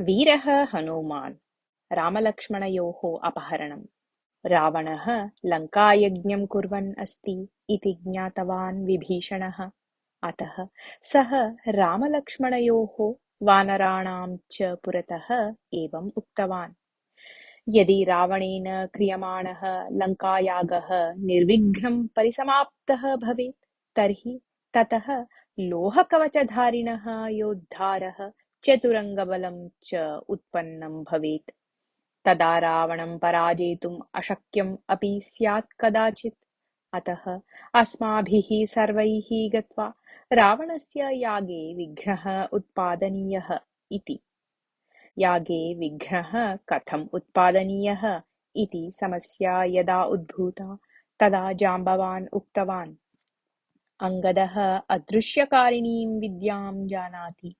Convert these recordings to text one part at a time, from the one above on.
वीरः हनूमान् रामलक्ष्मणयोः अपहरणम्। रावणः लङ्कायज्ञं कुर्वन् अस्ति इति ज्ञातवान् विभीषणः। अतः सः रामलक्ष्मणयोः वानराणां च पुरतः एवम् उक्तवान्। यदि रावणेन क्रियमाणः लङ्कायागः निर्विघ्नं परिसमाप्तः भवेत् तर्हि ततः लोहकवचधारिणः योद्धारः चतुरङ्गबलं च उत्पन्नं भवेत्। तदा रावणं पराजेतुम् अशक्यम् अपि स्यात् कदाचित्। अतः अस्माभिः सर्वैः गत्वा रावणस्य यागे विघ्नः उत्पादनीयः इति। यागे विघ्नः कथम् उत्पादनीयः इति समस्या यदा उद्भूता तदा जाम्बवान् उक्तवान्। अंगदः अदृश्यकारिणीं विद्यां जानाति,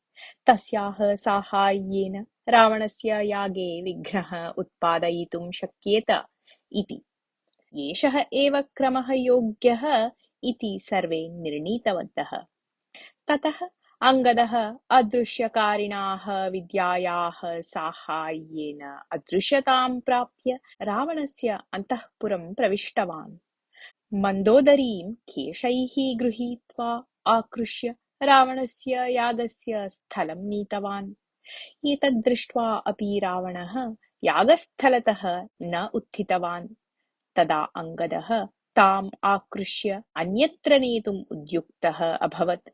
तस्याः साहाय्येन रावणस्य यागे विघ्नः उत्पादयितुं शक्येत इति। एषः एव क्रमः योग्यः इति सर्वे निर्णीतवन्तः। ततः अंगदः अदृश्यकारिणाः विद्यायाः साहाय्येन अदृश्यतां प्राप्य रावणस्य अन्तःपुरं प्रविष्टवान्। मन्दोदरीं केशैः गृहीत्वा आकृष्य रावणस्य यागस्य स्थलं नीतवान्। एतद् दृष्ट्वा अपि रावणः यागस्थलतः न उत्थितवान्। तदा अंगदः ताम् आकृष्य अन्यत्र नेतुम् उद्युक्तः अभवत्।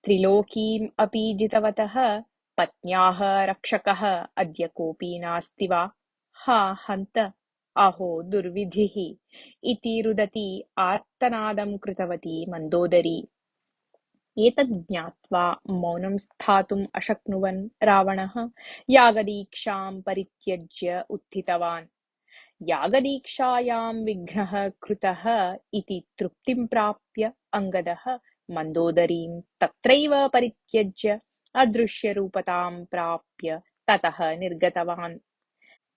त्रिलोकीम् अपि जितवतः पत्न्याः रक्षकः अद्य कोऽपि नास्ति वा? हा हन्त, अहो दुर्विधिः इति रुदती आर्तनादं कृतवती मन्दोदरी। एतत् ज्ञात्वा मौनं स्थातुम् अशक्नुवन् रावणः यागदीक्षां परित्यज्य उत्थितवान्। यागदीक्षायां विघ्नः कृतः इति तृप्तिं प्राप्य अंगदः मन्दोदरीं तत्रैव परित्यज्य अदृश्यरूपतां प्राप्य ततः निर्गतवान्।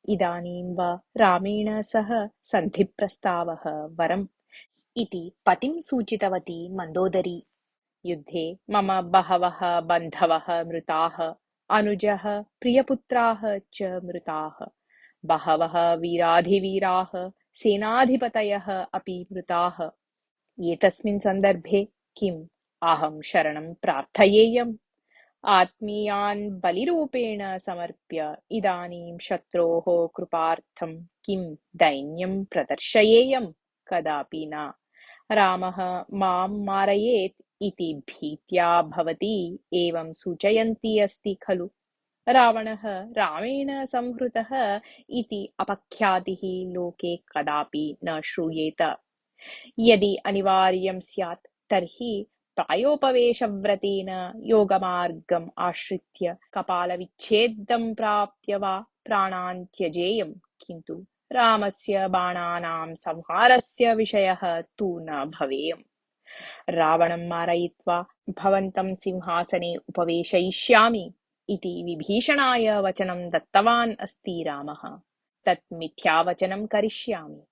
इदानीं वा रामेण सह सन्धिप्रस्तावः वरम् इति पतिं सूचितवती मन्दोदरी। युद्धे मम बहवः बन्धवः मृताः, अनुजः प्रियपुत्राः च मृताः। बहवः वीराधिवीराः सेनाधिपतयः अपि मृताः। एतस्मिन् सन्दर्भे किम् अहं शरणं प्रार्थयेयम्? आत्मीयान् बलिरूपेण समर्प्य इदानीं शत्रोः कृपार्थं किं दैन्यं प्रदर्शयेयम्? कदापि न। रामः मां मारयेत् इति भीत्या भवती एवं सूचयन्ती अस्ति खलु। रावणः रामेण संहृतः इति अपख्यातिः लोके कदापि न श्रूयेत। यदि अनिवार्यं स्यात् तर्हि प्रायोपवेशव्रतेन योगमार्गम् आश्रित्य कपालविच्छेदं प्राप्य वा प्राणान् त्यजेयम्। किन्तु रामस्य बाणानां संहारस्य विषयः तु न भवेयम्। रावणं मारयित्वा भवन्तं सिंहासने उपवेशयिष्यामि इति विभीषणाय वचनं दत्तवान् अस्ति रामः। तत् मिथ्यावचनं करिष्यामि।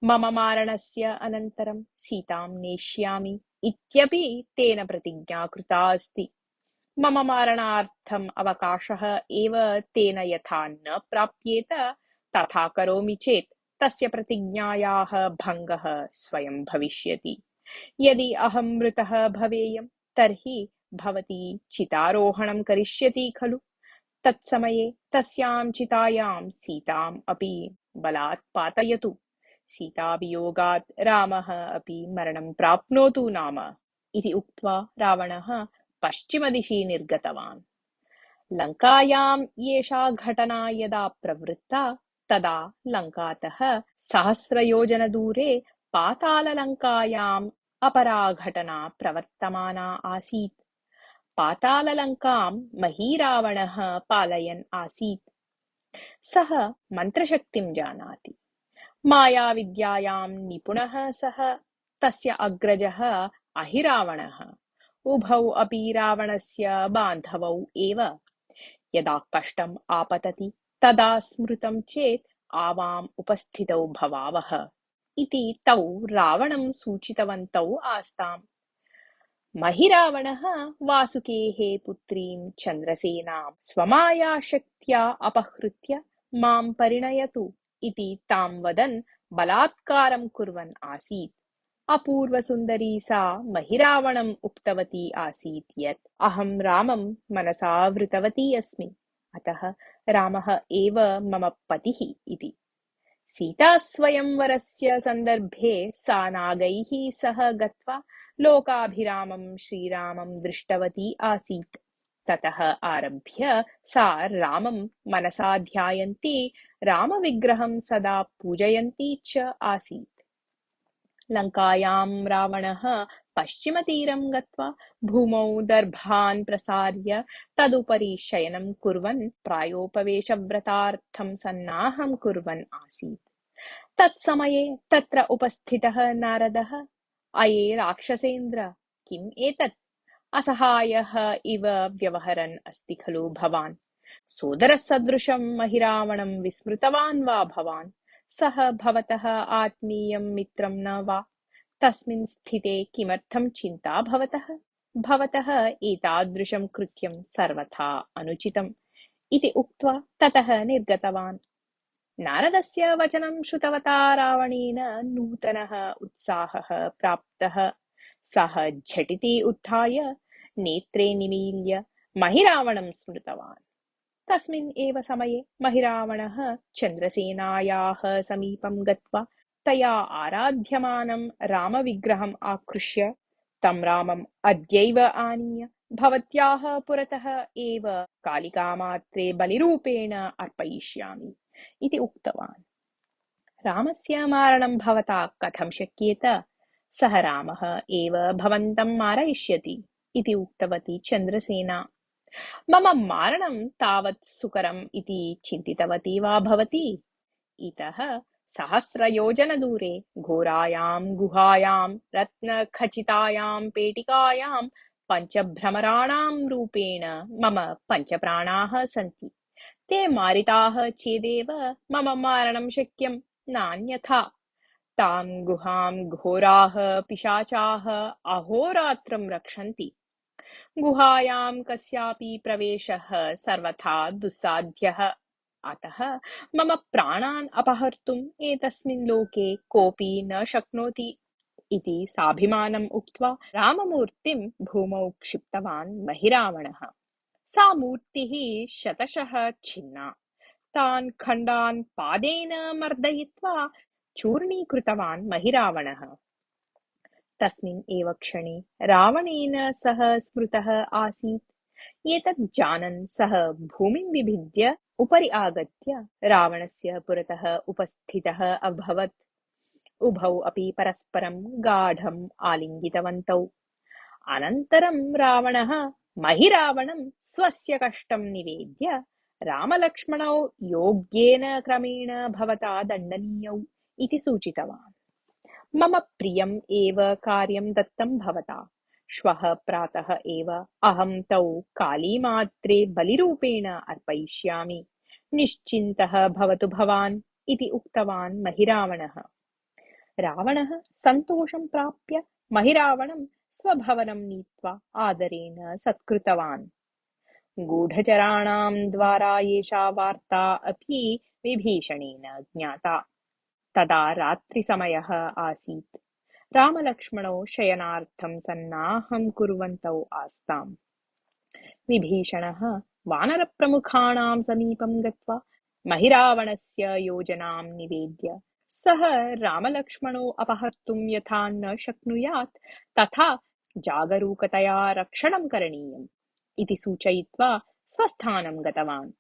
मम मारणस्य अनन्तरं सीतां नेष्यामि इत्यपि तेन प्रतिज्ञा कृता अस्ति। मम मारणार्थम् अवकाशः एव तेन यथा न प्राप्येत तथा करोमि चेत् तस्य प्रतिज्ञायाः भङ्गः स्वयं भविष्यति। यदि अहं मृतः भवेयं तर्हि भवती चितारोहणं करिष्यति खलु। तत्समये तस्यां चितायां सीताम् अपि बलात् पातयतु। सीतावियोगात् रामः अपि मरणं प्राप्नोतु नाम इति उक्त्वा रावणः पश्चिमदिशि निर्गतवान्। लङ्कायां एषा घटना यदा प्रवृत्ता तदा लङ्कातः सहस्रयोजनदूरे पाताललङ्कायाम् अपरा घटना प्रवर्तमाना आसीत्। पाताललङ्कां महीरावणः पालयन् आसीत्। सः मन्त्रशक्तिं जानाति। मायाविद्यायां निपुणः सः तस्य अग्रजः अहिरावणः। उभौ अपि रावणस्य बान्धवौ एव। यदा कष्टम् आपतति तदा स्मृतं चेत् आवाम् उपस्थितौ भवावः इति तौ रावणं सूचितवन्तौ आस्ताम्। महिरावणः वासुकेः पुत्रीं चन्द्रसेनां स्वमायाशक्त्या अपहृत्य मां परिणयतु इति तां वदन् बलात्कारं कुर्वन् आसीत्। अपूर्वसुन्दरी सा महिरावणम् उक्तवती आसीत् यत् अहं रामं मनसा वृतवती अस्मि, अतः रामः एव मम पतिः इति। सीतास्वयंवरस्य सन्दर्भे सा नागैः सह गत्वा लोकाभिरामं श्रीरामं दृष्टवती आसीत्। ततः आरभ्य सा रामं मनसा ध्यायन्ती, रामविग्रहं सदा पूजयन्ती च आसीत्। लङ्कायां रावणः पश्चिमतीरं गत्वा भूमौ दर्भान् प्रसार्य तदुपरि शयनं कुर्वन् प्रायोपवेशव्रतार्थं सन्नाहं कुर्वन् आसीत्। तत्समये तत्र उपस्थितः नारदः, अये राक्षसेन्द्र, किम् एतत्? असहायः इव व्यवहरन् अस्ति खलु भवान्? सोदरसदृशं महिरावणं विस्मृतवान् वा भवान्? सः भवतः आत्मीयं मित्रं न वा? तस्मिन् स्थिते किमर्थं चिन्ता भवतः? भवतः एतादृशं कृत्यं सर्वथा अनुचितम् इति उक्त्वा ततः निर्गतवान्। नारदस्य वचनं श्रुतवता रावणेन नूतनः उत्साहः प्राप्तः। सः झटिति उत्थाय नेत्रे निमील्य महिरावणं स्मृतवान्। तस्मिन् एव समये महिरावणः चन्द्रसेनायाः समीपं गत्वा तया आराध्यमानं रामविग्रहम् आकृष्य, तं रामम् अद्यैव आनीय भवत्याः पुरतः एव कालिकामात्रे बलिरूपेण अर्पयिष्यामि इति उक्तवान्। रामस्य मारणं भवता कथं शक्येत? सः रामः एव भवन्तं मारयिष्यति इति उक्तवती चन्द्रसेना। मम मारणं तावत् सुकरम् इति चिन्तितवती वा भवती? इतः सहस्रयोजनदूरे घोरायां गुहायां रत्नखचितायां पेटिकायां पञ्चभ्रमराणां रूपेण मम पञ्चप्राणाः सन्ति। ते मारिताः चेदेव मम मारणं शक्यं, नान्यथा। तां गुहां घोराः पिशाचाः अहोरात्रं रक्षन्ति। गुहायां कस्यापि प्रवेशः सर्वथा दुस्साध्यः, अतः मम प्राणान् अपहर्तुम् एतस्मिन् लोके कोऽपि न शक्नोति इति साभिमानम् उक्त्वा राममूर्तिं भूमौ क्षिप्तवान् महिरावणः। सा मूर्तिः शतशः छिन्ना। तान् खण्डान् पादेन मर्दयित्वा चूर्णीकृतवान् महिरावणः। तस्मिन् एव क्षणे रावणेन सह स्मृतः आसीत्। एतत् जानन् सः भूमिं विभिद्य उपरि आगत्य रावणस्य पुरतः उपस्थितः अभवत्। उभौ अपि परस्परं गाढम् आलिङ्गितवन्तौ। अनन्तरं रावणः महिरावणं स्वस्य कष्टं निवेद्य, रामलक्ष्मणौ योग्येन क्रमेण भवता दण्डनीयौ इति सूचितवान्। मम प्रियम् एव कार्यं दत्तं भवता। श्वः प्रातः एव अहं तौ कालीमात्रे बलिरूपेण अर्पयिष्यामि। निश्चिन्तः भवतु भवान् इति उक्तवान् महिरावणः। रावणः सन्तोषं प्राप्य महिरावणं स्वभवनं नीत्वा आदरेण सत्कृतवान्। गूढचराणां द्वारा एषा वार्ता अपि विभीषणेन ज्ञाता। तदा रात्रिसमयः आसीत्। रामलक्ष्मणौ शयनार्थं सन्नाहं कुर्वन्तौ आस्ताम्। विभीषणः वानरप्रमुखाणां समीपं गत्वा महिरावणस्य योजनां निवेद्य, सः रामलक्ष्मणौ अपहर्तुं यथा न शक्नुयात् तथा जागरूकतया रक्षणं करणीयम् इति सूचयित्वा स्वस्थानं गतवान्।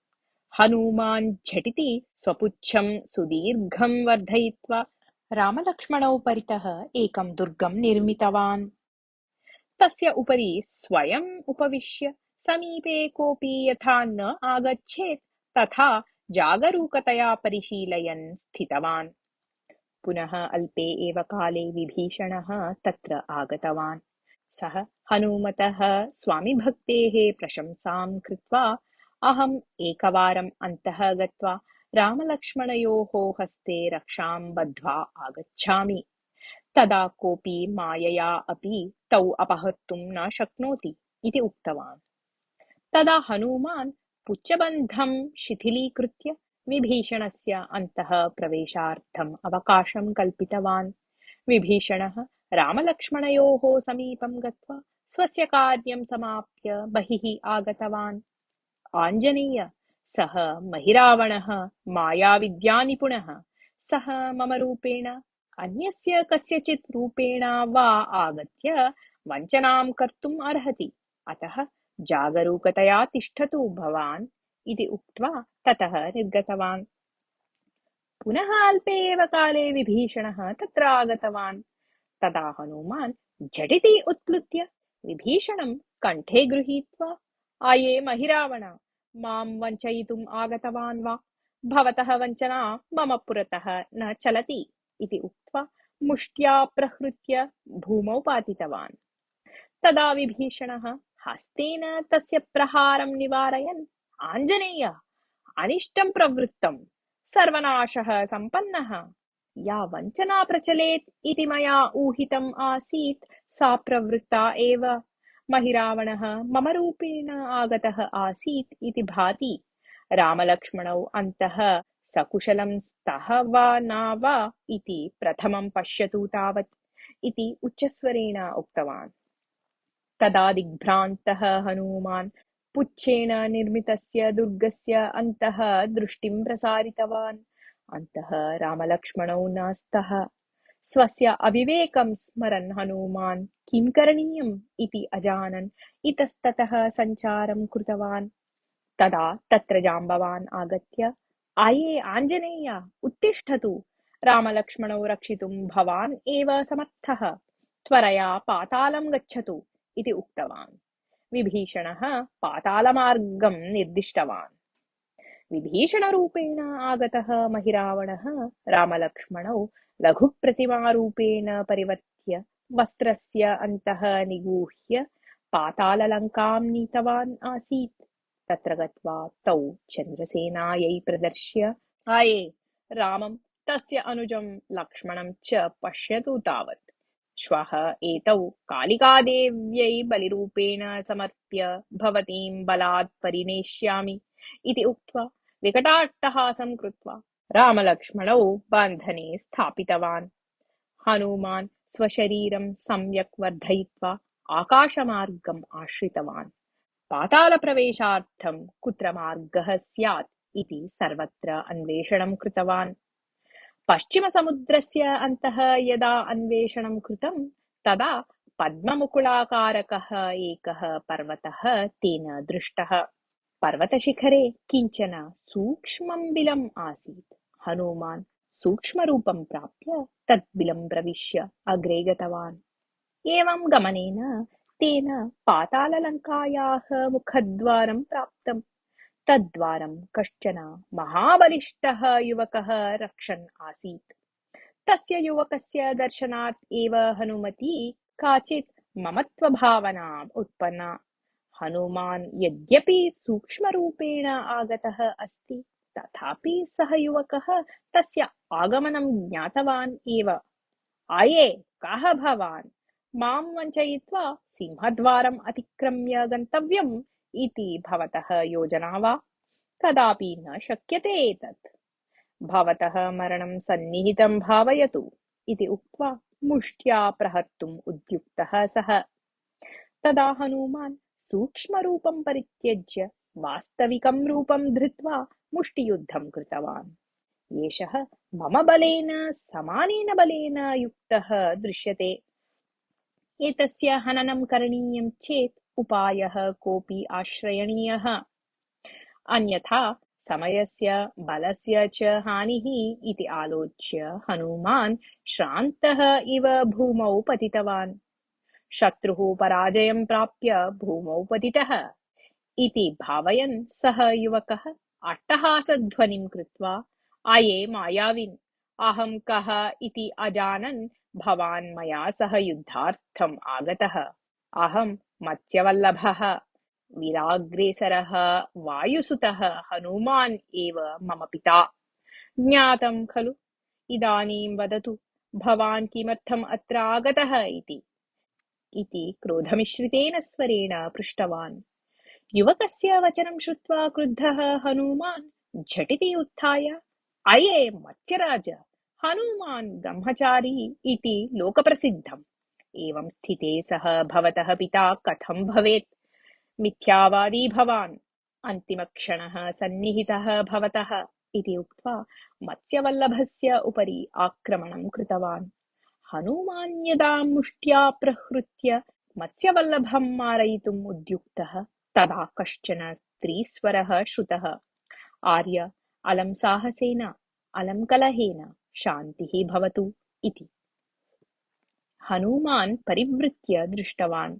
हनूमान् झटिति स्वपुच्छं सुदीर्घं वर्धयित्वा रामलक्ष्मणौ परितः एकं दुर्गं निर्मितवान्। तस्य उपरि स्वयम् उपविश्य समीपे कोऽपि यथा न आगच्छेत् तथा जागरूकतया परिशीलयन् स्थितवान्। पुनः अल्पे एव काले विभीषणः तत्र आगतवान्। सः हनूमतः स्वामिभक्तेः प्रशंसां कृत्वा, अहम् एकवारम् अन्तः गत्वा रामलक्ष्मणयोः हस्ते रक्षां बद्ध्वा आगच्छामि। तदा कोऽपि मायया अपि तौ अपहर्तुं न शक्नोति इति उक्तवान्। तदा हनूमान् पुच्छबन्धं शिथिलीकृत्य विभीषणस्य अन्तः प्रवेशार्थम् अवकाशं कल्पितवान्। विभीषणः रामलक्ष्मणयोः समीपं गत्वा स्वस्य कार्यं समाप्य बहिः आगतवान्। आञ्जनेय, सः महिरावणः मायाविद्यानिपुणः, सः मम रूपेण अन्यस्य कस्यचित् रूपेण वा आगत्य वञ्चनां कर्तुम् अर्हति, अतः जागरूकतया तिष्ठतु भवान् इति उक्त्वा ततः निर्गतवान्। पुनः अल्पे एव काले विभीषणः तत्र आगतवान्। तदा हनूमान् झटिति उत्प्लुत्य विभीषणं कण्ठे गृहीत्वा, आये महिरावण, मां वञ्चयितुम् आगतवान् वा? भवतः वञ्चना मम पुरतः न चलति इति उक्त्वा मुष्ट्या प्रहृत्य भूमौ पातितवान्। तदा विभीषणः हस्तेन तस्य प्रहारं निवारयन्, आञ्जनेय, अनिष्टं प्रवृत्तं, सर्वनाशः सम्पन्नः, या वञ्चना प्रचलेत् इति मया ऊहितम् आसीत् सा प्रवृत्ता एव। महिरावणः मम रूपेण आगतः आसीत् इति भाति। रामलक्ष्मणौ अन्तः सकुशलं स्तः वा न वा इति प्रथमं पश्यतु तावत् इति उच्चस्वरेण उक्तवान्। तदा दिग्भ्रान्तः हनूमान् पुच्छेन निर्मितस्य दुर्गस्य अन्तः दृष्टिं प्रसारितवान्। अन्तः रामलक्ष्मणौ न स्तः। स्वस्य अविवेकं स्मरन् हनूमान् किं करणीयम् इति अजानन् इतस्ततः सञ्चारं कृतवान्। तदा तत्र जाम्बवान् आगत्य, आये आञ्जनेय, उत्तिष्ठतु, रामलक्ष्मणौ रक्षितुं भवान् एव समर्थः, त्वरया पातालं गच्छतु इति उक्तवान्। विभीषणः पातालमार्गं निर्दिष्टवान्। विभीषणरूपेण आगतः महिरावणः रामलक्ष्मणौ लघुप्रतिमारूपेण परिवर्त्य वस्त्रस्य अन्तः निगूह्य पाताललङ्कां नीतवान् आसीत्। तत्र गत्वा तौ चन्द्रसेनायै प्रदर्श्य, आये, रामं तस्य अनुजं लक्ष्मणं च पश्यतु तावत्। श्वः एतौ कालिकादेव्यै बलिरूपेण समर्प्य भवतीं बलात् परिणेष्यामि इति उक्त्वा विकटाट्टहासं कृत्वा रामलक्ष्मणौ बन्धने स्थापितवान्। हनूमान् स्वशरीरं सम्यक् वर्धयित्वा आकाशमार्गम् आश्रितवान्। पातालप्रवेशार्थं कुत्र मार्गः स्यात् इति सर्वत्र अन्वेषणं कृतवान्। पश्चिमसमुद्रस्य अन्तः यदा अन्वेषणं कृतं तदा पद्ममुकुलाकारकः एकः पर्वतः तेन दृष्टः। पर्वतशिखरे किञ्चन सूक्ष्मं बिलम् आसीत्। हनूमान् सूक्ष्मरूपं प्राप्य तत् बिलं प्रविश्य अग्रे गतवान्। एवं गमनेन तेन पाताललङ्कायाः मुखद्वारं प्राप्तम्। तद्वारं कश्चन महाबलिष्ठः युवकः रक्षन् आसीत्। तस्य युवकस्य दर्शनात् एव हनुमती काचित् ममत्वभावना उत्पन्ना। हनुमान् यद्यपि सूक्ष्मरूपेण आगतः अस्ति, तथापि सः युवकः तस्य आगमनं ज्ञातवान् एव। आये, कः भवान्? मां वञ्चयित्वा सिंहद्वारम् अतिक्रम्य गन्तव्यम् इति भवतः योजना वा? कदापि न शक्यते एतत्। भवतः मरणं सन्निहितं भावयतु इति उक्त्वा मुष्ट्या प्रहर्तुम् उद्युक्तः सः। तदा हनूमान् सूक्ष्मरूपं परित्यज्य वास्तविकं रूपं धृत्वा मुष्टियुद्धं कृतवान्। एषः मम बलेन समानेन बलेन युक्तः दृश्यते। एतस्य हननं करणीयं चेत् उपायः कोऽपि आश्रयणीयः, अन्यथा समयस्य बलस्य च हानिः इति आलोच्य हनूमान् श्रान्तः इव भूमौ पतितवान्। शत्रुः पराजयं प्राप्य भूमौ पतितः इति भावयन् सः युवकः अट्टहासध्वनिं कृत्वा, आये मायाविन्, अहं कः इति अजानन् भवान् मया सह युद्धार्थम् आगतः। अहं मत्स्यवल्लभः, वीराग्रेसरः वायुसुतः हनूमान् एव मम पिता। ज्ञातं खलु? इदानीं वदतु, भवान् किमर्थम् अत्र आगतः इति क्रोधमिश्रितेन स्वरेण पृष्टवान्। युवकस्य वचनं श्रुत्वा क्रुद्धः हनूमान् झटिति उत्थाय, अये मत्स्यराज, हनूमान् ब्रह्मचारी इति लोकप्रसिद्धम्। एवं स्थिते सः भवतः पिता कथं भवेत्? मिथ्यावादी भवान्। अन्तिमक्षणः सन्निहितः भवतः इति उक्त्वा मत्स्यवल्लभस्य उपरि आक्रमणं कृतवान्। हनूमान् यदा मुष्ट्या प्रहृत्य मत्स्यवल्लभं मारयितुम् उद्युक्तः तदा कश्चन स्त्रीस्वरः श्रुतः। आर्य, अलं साहसेन, अलं कलहेन शान्तिः भवतु इति। हनूमान् परिवृत्य दृष्टवान्।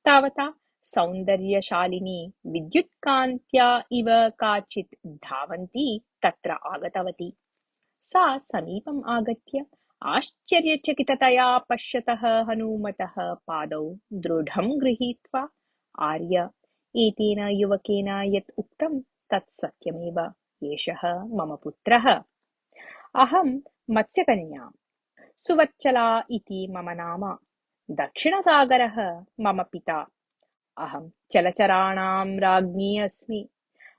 तावता सौन्दर्यशालिनी विद्युत्कान्त्या इव काचित् धावन्ती तत्र आगतवती। सा समीपम् आगत्य आश्चर्यचकिततया पश्यतः हनूमतः पादौ दृढं गृहीत्वा, आर्य, एतेन युवकेन यत् उक्तं तत् सत्यमेव। एषः मम पुत्रः। अहं मत्स्यकन्या, सुवच्चला इति मम नाम। दक्षिणसागरः मम पिता। अहं जलचराणां राज्ञी अस्मि।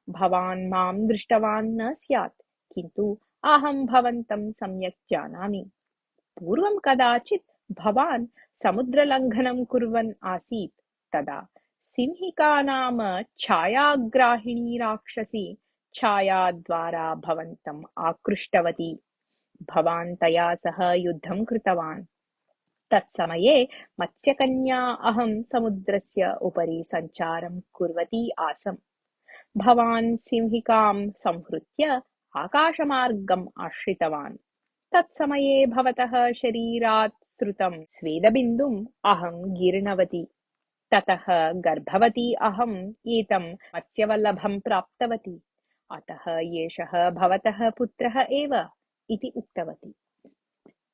भवान् मां दृष्टवान् न स्यात्, किन्तु अहं भवन्तं सम्यक् जानामि। पूर्वं कदाचित् भवान् समुद्रलङ्घनं कुर्वन् आसीत्। तदा सिंहिका नाम छायाग्राहिणी राक्षसी छायाद्वारा भवन्तम् आकृष्टवती। भवान् तया सह युद्धं कृतवान्। तत्समये मत्स्यकन्या अहं समुद्रस्य उपरि सञ्चारं कुर्वती आसम्। भवान् सिंहिकां संहृत्य आकाशमार्गम् आश्रितवान्। तत्समये भवतः शरीरात् सृतं स्वेदबिन्दुम् अहं गीर्णवती। ततः गर्भवती अहम् एतं मत्स्यवल्लभं प्राप्तवती। अतः एषः भवतः पुत्रः एव इति उक्तवती।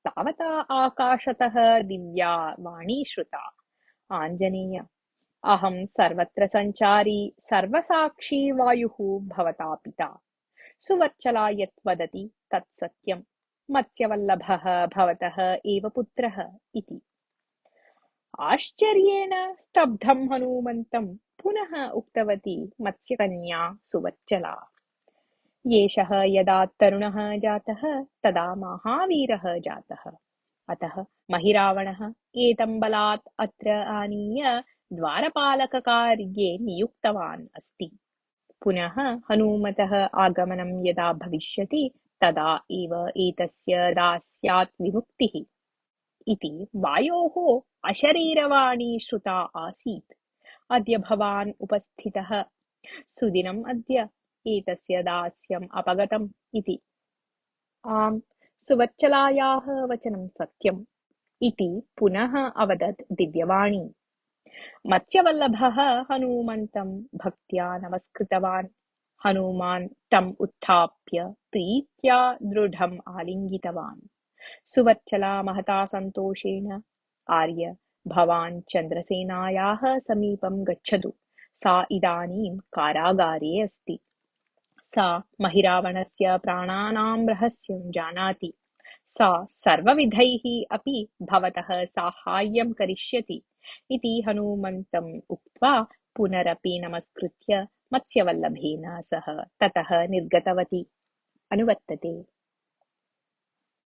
तावता आकाशतः दिव्या वाणी श्रुता। आञ्जनेय, अहं सर्वत्र सञ्चारी सर्वसाक्षी वायुः भवता पिता। सुवच्चला यत् वदति तत् सत्यम्। मत्स्यवल्लभः भवतः एव पुत्रः इति। आश्चर्येण स्तब्धं हनूमन्तं पुनः उक्तवती मत्स्यकन्या सुवच्चला। एषः यदा तरुणः जातः तदा महावीरः जातः। अतः महिरावणः एतं बलात् अत्र आनीय द्वारपालककार्ये नियुक्तवान् अस्ति। पुनः हनूमतः आगमनं यदा भविष्यति तदा एव एतस्य दास्यात् विमुक्तिः इति वायोः अशरीरवाणी श्रुता आसीत्। अद्य भवान् उपस्थितः। सुदिनम् अद्य एतस्य दास्यम् अपगतम् इति। आम्, सुवच्चलायाः वचनं सत्यम् इति पुनः अवदत् दिव्यवाणी। मत्स्यवल्लभः हनूमन्तं भक्त्या नमस्कृतवान्। हनूमान् तम् उत्थाप्य प्रीत्या दृढम् आलिङ्गितवान्। सुवच्चला महता सन्तोषेण, आर्य, भवान् चन्द्रसेनायाः समीपं गच्छतु। सा इदानीं कारागारे अस्ति। सा महिरावणस्य प्राणानां रहस्यं जानाति। सा सर्वविधैः अपि भवतः साहाय्यं करिष्यति इति हनूमन्तम् उक्त्वा पुनरपि नमस्कृत्य मत्स्यवल्लभेन सह ततः निर्गतवती। अनुवर्तते।